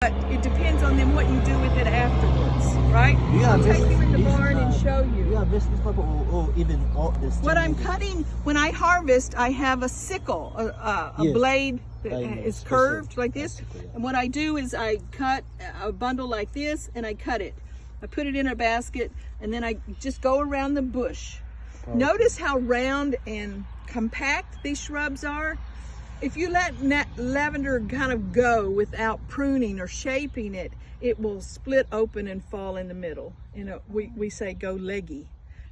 But it depends on them what you do with it afterwards, right? I'll take you in the barn and show you. Yeah, this type or even all this. What I'm cutting, when I harvest, I have a sickle, a blade that is curved like this. And what I do is I cut a bundle like this and I cut it. I put it in a basket and then I just go around the bush. Okay. Notice how round and compact these shrubs are. If you let lavender kind of go without pruning or shaping it, it will split open and fall in the middle. You know, we say go leggy.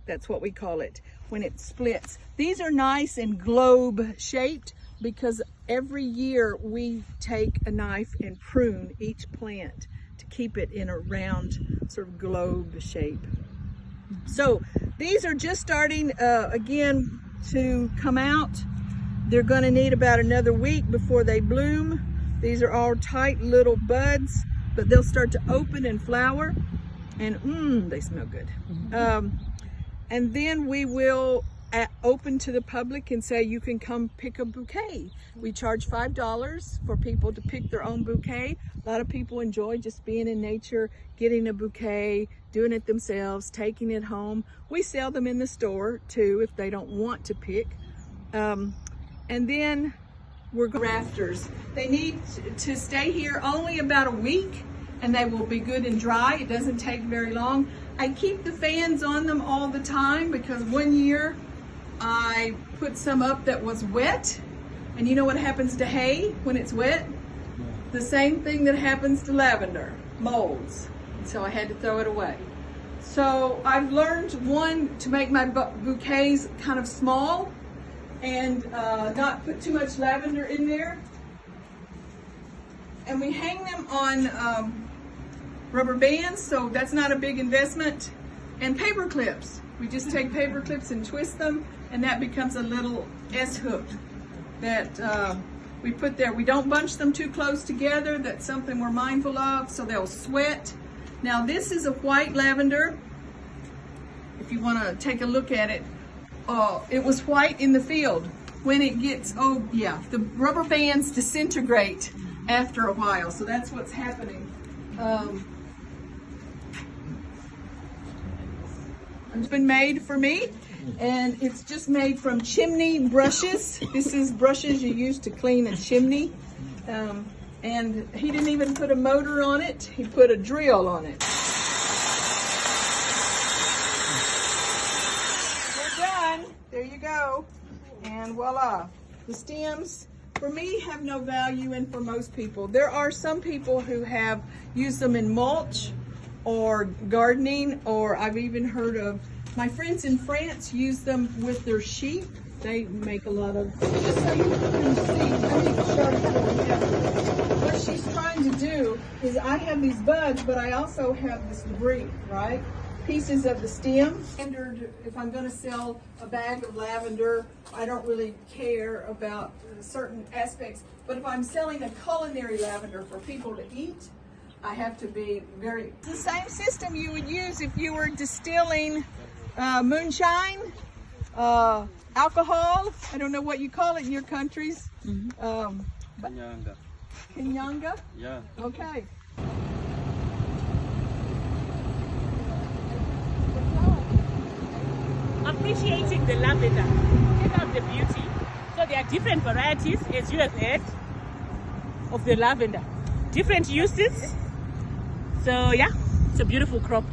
That's what we call it when it splits. These are nice and globe shaped because every year we take a knife and prune each plant to keep it in a round sort of globe shape. So these are just starting again to come out. They're going to need about another week before they bloom. These are all tight little buds, but they'll start to open and flower, and they smell good. And then we will open to the public and say you can come pick a bouquet. We charge $5 for people to pick their own bouquet. A lot of people enjoy just being in nature, getting a bouquet, doing it themselves, taking it home. We sell them in the store too if they don't want to pick. And then we're rafters. They need to stay here only about a week and they will be good and dry. It doesn't take very long. I keep the fans on them all the time because one year I put some up that was wet, and you know what happens to hay when it's wet? The same thing that happens to lavender, molds. So I had to throw it away. So I've learned, one, to make my bouquets kind of small and not put too much lavender in there. And we hang them on rubber bands, so that's not a big investment. And paper clips. We just take paper clips and twist them, and that becomes a little S-hook that we put there. We don't bunch them too close together. That's something we're mindful of, so they'll sweat. Now this is a white lavender. If you want to take a look at it, it was white in the field. When it gets, the rubber bands disintegrate after a while, so that's what's happening. It's been made for me, and it's just made from chimney brushes. This is brushes you use to clean a chimney. And he didn't even put a motor on it, he put a drill on it. We're done. There you go. And voila. The stems, for me, have no value, and for most people. There are some people who have used them in mulch or gardening, or I've even heard of my friends in France use them with their sheep. They make a lot of, just so you can see, let me show you what she's trying to do is I have these buds, but I also have this debris, right? Pieces of the stem. If I'm going to sell a bag of lavender, I don't really care about certain aspects, but if I'm selling a culinary lavender for people to eat, I have to be very... It's the same system you would use if you were distilling moonshine, alcohol. I don't know what you call it in your countries. Kenyanga. Kenyanga? Yeah. Okay. Appreciating the lavender. Check out the beauty. So there are different varieties, as you have heard, of the lavender. Different uses. So yeah, it's a beautiful crop.